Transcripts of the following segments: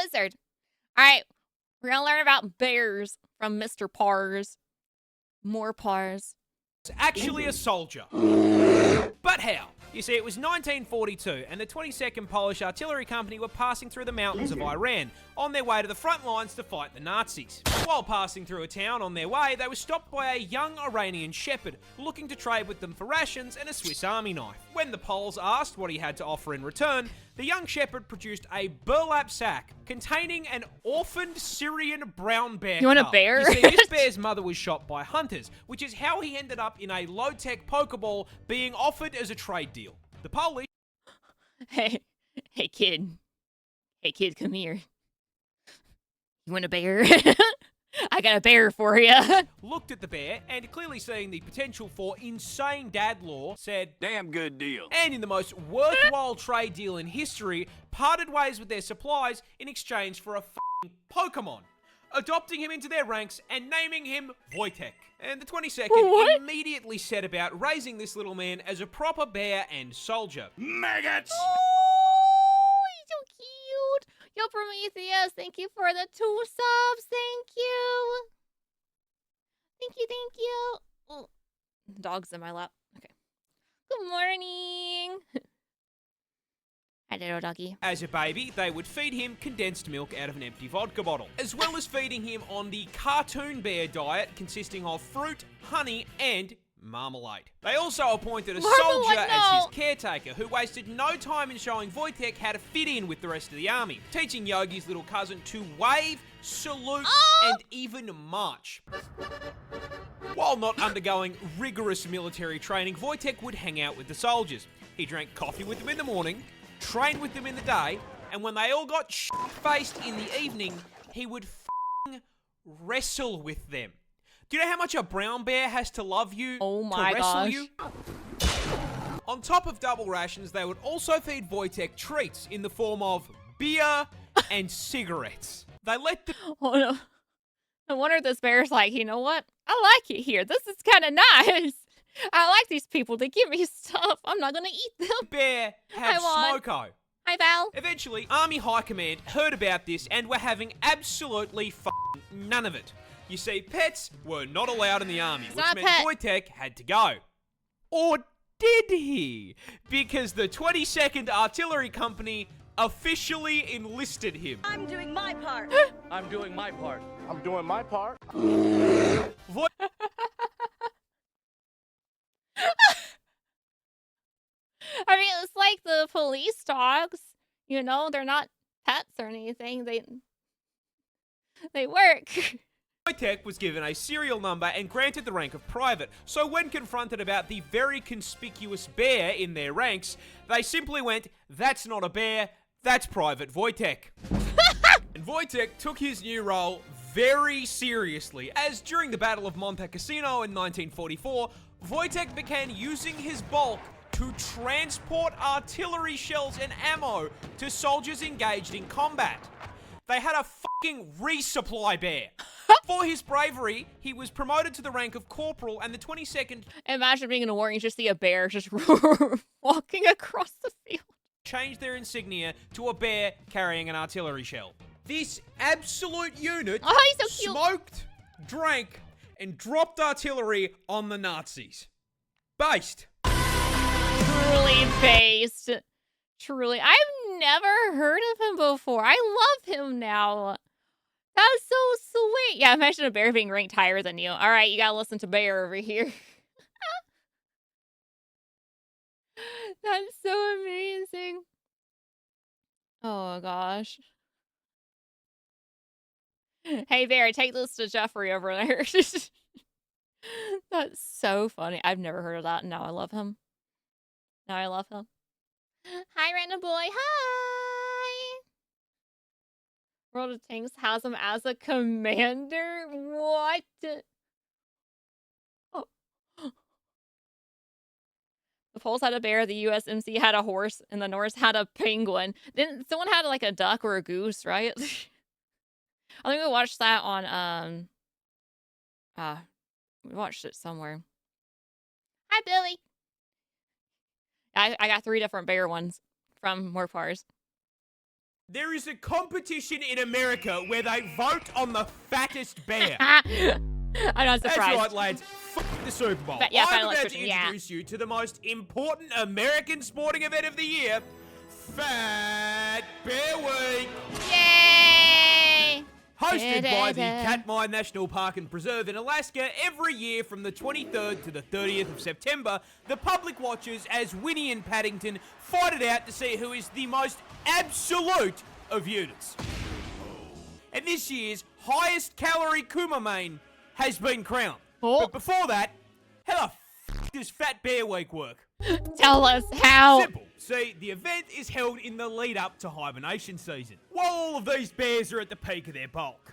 lizard. All right, we're gonna learn about bears from Mr. Parz. More Parz. It's actually a soldier. But how? You see, it was 1942, and the 22nd Polish Artillery Company were passing through the mountains of Iran, on their way to the front lines to fight the Nazis. While passing through a town on their way, they were stopped by a young Iranian shepherd, looking to trade with them for rations and a Swiss Army knife. When the Poles asked what he had to offer in return, the young shepherd produced a burlap sack containing an orphaned Syrian brown bear. You want a bear? You see, this bear's mother was shot by hunters, which is how he ended up in a low-tech Pokeball being offered as a trade deal. The Polish... Hey kid. Hey kid, come here. You want a bear? I got a bear for you. Looked at the bear and, clearly seeing the potential for insane dad lore, said, "Damn good deal." And in the most worthwhile trade deal in history, parted ways with their supplies in exchange for a f***ing Pokemon, adopting him into their ranks and naming him Voytech. And the 22nd immediately set about raising this little man as a proper bear and soldier. Maggots! Oh, he's so cute. Yo, Prometheus, thank you for the 2 subs. Thank you. Thank you. Oh, the dog's in my lap. Okay. Good morning. Hi, little doggy. As a baby, they would feed him condensed milk out of an empty vodka bottle, as well as feeding him on the cartoon bear diet consisting of fruit, honey, and marmalade. They also appointed a soldier as his caretaker, who wasted no time in showing Voytech how to fit in with the rest of the army, teaching Yogi's little cousin to wave, salute, and even march. While not undergoing rigorous military training, Voytech would hang out with the soldiers. He drank coffee with them in the morning, trained with them in the day, and when they all got shit-faced in the evening, he would wrestle with them. Do you know how much a brown bear has to love you to wrestle you? On top of double rations, they would also feed Voytech treats in the form of beer and cigarettes. They let the... Oh, no. No wonder this bear's like, you know what? I like it here. This is kind of nice. I like these people. They give me stuff. I'm not going to eat them. Bear have smoko. Hi, Val. Eventually, Army High Command heard about this and were having absolutely none of it. You see, pets were not allowed in the army, which meant Voytech had to go. Or did he? Because the 22nd Artillery Company officially enlisted him. I'm doing my part. I'm doing my part. I'm doing my part. I mean, it's like the police dogs. You know, they're not pets or anything. They work. Voytech was given a serial number and granted the rank of private, so when confronted about the very conspicuous bear in their ranks, they simply went, "That's not a bear, that's Private Voytech." And Voytech took his new role very seriously, as during the Battle of Monte Cassino in 1944, Voytech began using his bulk to transport artillery shells and ammo to soldiers engaged in combat. They had a fucking resupply bear. For his bravery, he was promoted to the rank of corporal, and the 22nd... Imagine being in a war and you just see a bear just walking across the field. Changed their insignia to a bear carrying an artillery shell. This absolute unit smoked, drank, and dropped artillery on the Nazis. Based. Truly based. Truly. I've never heard of him before. I love him now. That's so sweet. Yeah, imagine a bear being ranked higher than you. All right, you gotta listen to Bear over here. That's so amazing. Oh, gosh. Hey, Bear, take this to Jeffrey over there. That's so funny. I've never heard of that, and now I love him. Now I love him. Hi, random boy. Hi. World of Tanks has him as a commander? What? Oh. The Poles had a bear, the USMC had a horse, and the Norse had a penguin. Then someone had like a duck or a goose, right? I think we watched that on we watched it somewhere. Hi, Billy. I got 3 different bear ones from more Parz. There is a competition in America where they vote on the fattest bear. I'm not That's surprised. right, lads. F the Super Bowl. Yeah, I'm Final about to Destination, yeah. introduce you to the most important American sporting event of the year, Fat Bear Week. Yay! Hosted by the Katmai National Park and Preserve in Alaska every year from the 23rd to the 30th of September, the public watches as Winnie and Paddington fight it out to see who is the most absolute of units. And this year's highest calorie Kumamane has been crowned. Oh. But before that, how the f does Fat Bear Week work? Tell us how. Simple. See, the event is held in the lead up to hibernation season, while all of these bears are at the peak of their bulk.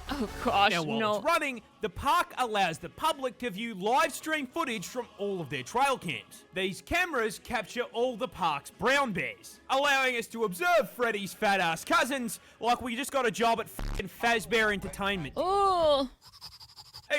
Oh gosh, Now, while it's running, the park allows the public to view live stream footage from all of their trail cams. These cameras capture all the park's brown bears, allowing us to observe Freddy's fat-ass cousins like we just got a job at f***ing Fazbear Entertainment. Ooh.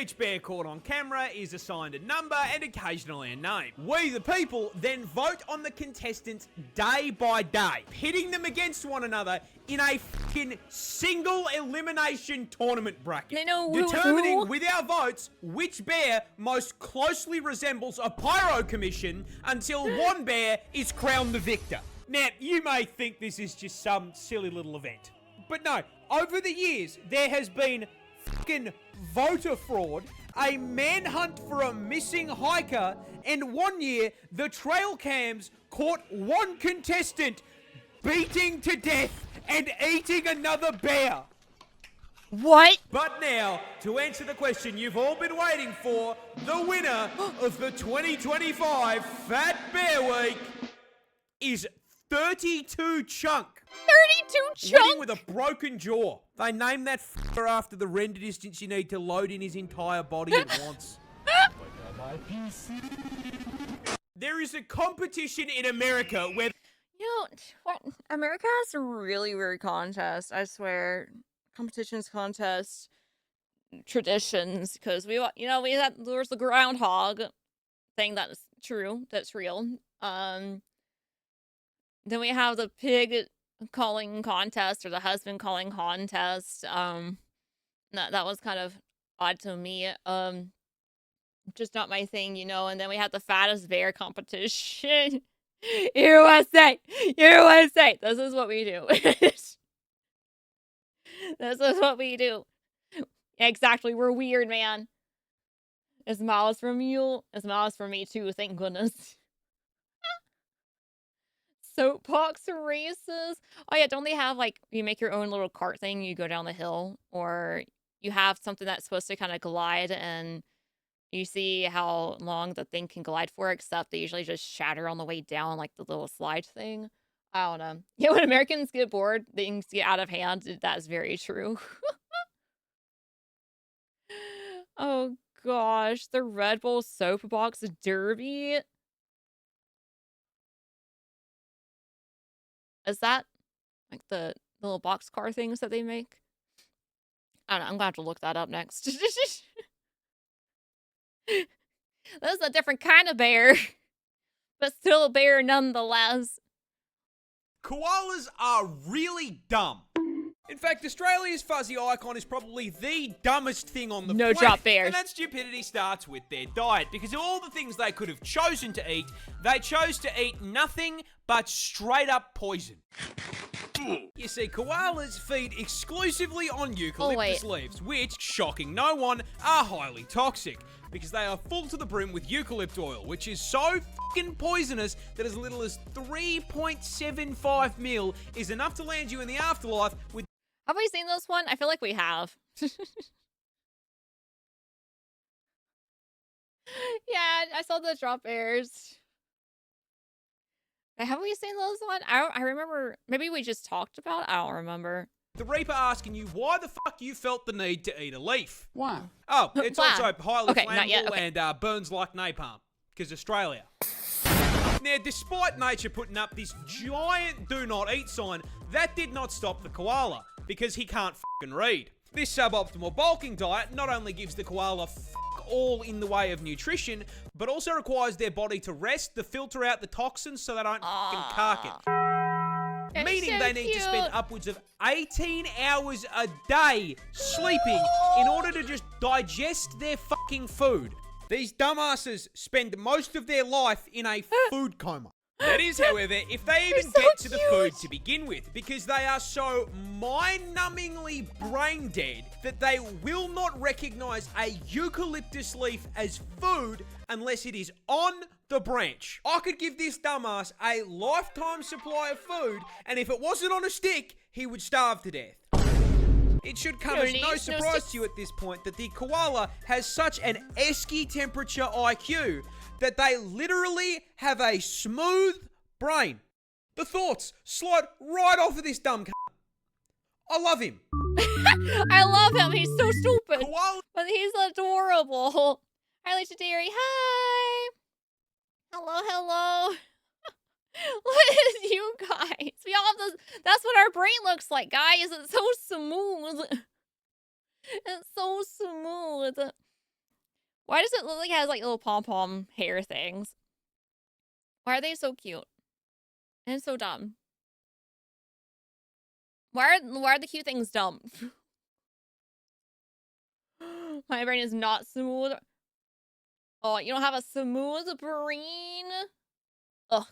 Each bear caught on camera is assigned a number and occasionally a name. We, the people, then vote on the contestants day by day, pitting them against one another in a fucking single elimination tournament bracket. They know determining who? with our votes which bear most closely resembles a pyro commission until one bear is crowned the victor. Now, you may think this is just some silly little event, but no, over the years, there has been fucking voter fraud, a manhunt for a missing hiker, and one year, the trail cams caught one contestant beating to death and eating another bear. What? But now, to answer the question you've all been waiting for, the winner of the 2025 Fat Bear Week is 32 Chunk. 32 Winning chunk? with a broken jaw. They named that f***er after the render distance you need to load in his entire body at once. There is a competition in America where... You know, what? America has some really weird contests, I swear. Competitions, contests, traditions, because we had, there's the groundhog thing that is true, that's real. Then we have the pig calling contest or the husband calling contest. That was kind of odd to me. Just not my thing, and then we had the fattest bear competition. USA! USA! This is what we do. This is what we do. Exactly, we're weird, man. As miles from you, as miles from me too, thank goodness. Soapbox races. Oh yeah, don't they have you make your own little cart thing, you go down the hill, or you have something that's supposed to kind of glide and you see how long the thing can glide for, except they usually just shatter on the way down, like the little slide thing. I don't know. Yeah, when Americans get bored, things get out of hand. That's very true. Oh gosh, the Red Bull Soapbox Derby. Is that like the little boxcar things that they make? I don't know. I'm gonna have to look that up next. This is a different kind of bear, but still a bear nonetheless. Koalas are really dumb. In fact, Australia's fuzzy icon is probably the dumbest thing on the planet. No drop bears. And that stupidity starts with their diet, because of all the things they could have chosen to eat, they chose to eat nothing but straight up poison. You see, koalas feed exclusively on eucalyptus leaves, which, shocking no one, are highly toxic, because they are full to the brim with eucalypt oil, which is so fucking poisonous that as little as 3.75 mil is enough to land you in the afterlife with... Have we seen this one? I feel like we have. Yeah, I saw the drop bears. Have we seen those one? I remember, maybe we just talked about it. I don't remember. The Reaper asking you why the fuck you felt the need to eat a leaf. Why? Oh, it's Why? also highly Okay, not yet, flammable okay. and burns like napalm, because Australia. Now, despite nature putting up this giant do not eat sign, that did not stop the koala, because he can't fucking read. This suboptimal bulking diet not only gives the koala fuck all in the way of nutrition, but also requires their body to rest to filter out the toxins so they don't fucking cark it. meaning So they need to spend cute. upwards of 18 hours a day sleeping in order to just digest their fucking food. These dumbasses spend most of their life in a food coma. That is, however, if they even so get to the food cute. to begin with, because they are so mind-numbingly brain dead that they will not recognize a eucalyptus leaf as food unless it is on the branch. I could give this dumbass a lifetime supply of food, and if it wasn't on a stick, he would starve to death. It should come as no surprise to you at this point that the koala has such an esky temperature IQ that they literally have a smooth brain. The thoughts slide right off of this dumb cunt. I love him. I love him. He's so stupid. Koala. But he's adorable. Hi, Legendary. Hi. Hello, hello. What is you guys? We all have those. That's what our brain looks like, guys. It's so smooth. It's so smooth. Why does it look like it has like little pom-pom hair things? Why are they so cute? And so dumb. Why are the cute things dumb? My brain is not smooth. Oh, you don't have a smooth brain? Ugh.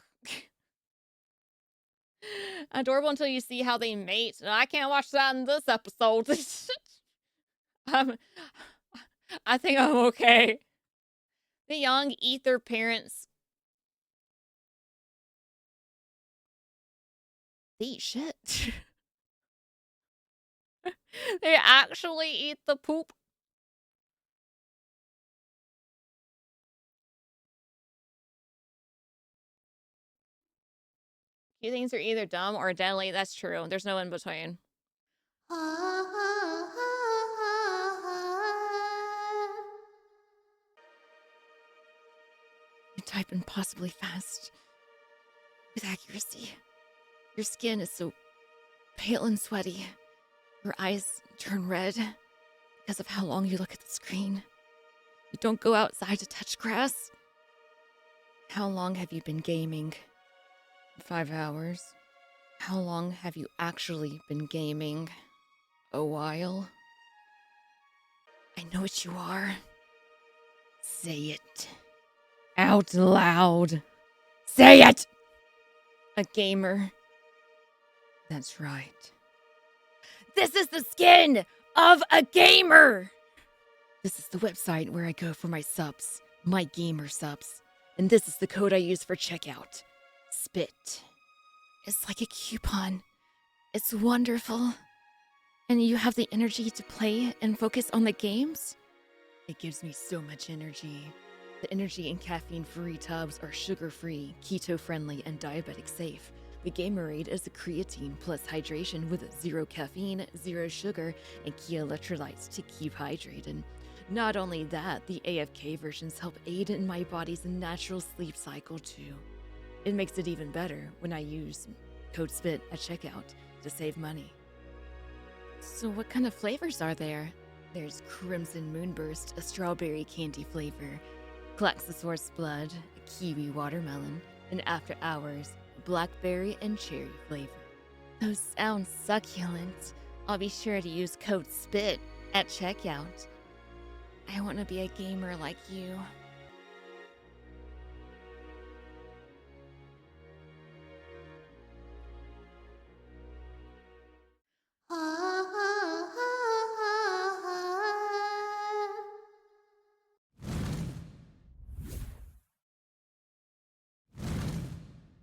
Adorable until you see how they mate. I can't watch that in this episode. I think I'm okay. The young eat their parents. They eat shit. They actually eat the poop. You things are either dumb or deadly. That's true. There's no in between. You type impossibly fast with accuracy. Your skin is so pale and sweaty. Your eyes turn red because of how long you look at the screen. You don't go outside to touch grass. How long have you been gaming? 5 hours. How long have you actually been gaming? A while. I know what you are. Say it. Out loud. Say it! A gamer. That's right. This is the skin of a gamer! This is the website where I go for my subs. My GamerSupps. And this is the code I use for checkout. Spit. It's like a coupon. It's wonderful. And you have the energy to play and focus on the games? It gives me so much energy. The energy and caffeine-free tubs are sugar-free, keto-friendly, and diabetic-safe. The Gamerade is a creatine plus hydration with 0 caffeine, 0 sugar, and key electrolytes to keep hydrated. Not only that, the AFK versions help aid in my body's natural sleep cycle too. It makes it even better when I use code SPIT at checkout to save money. So what kind of flavors are there? There's Crimson Moonburst, a strawberry candy flavor, Klaxosaurus Blood, a kiwi watermelon, and After Hours, blackberry and cherry flavor. Those sound succulent. I'll be sure to use code SPIT at checkout. I want to be a gamer like you.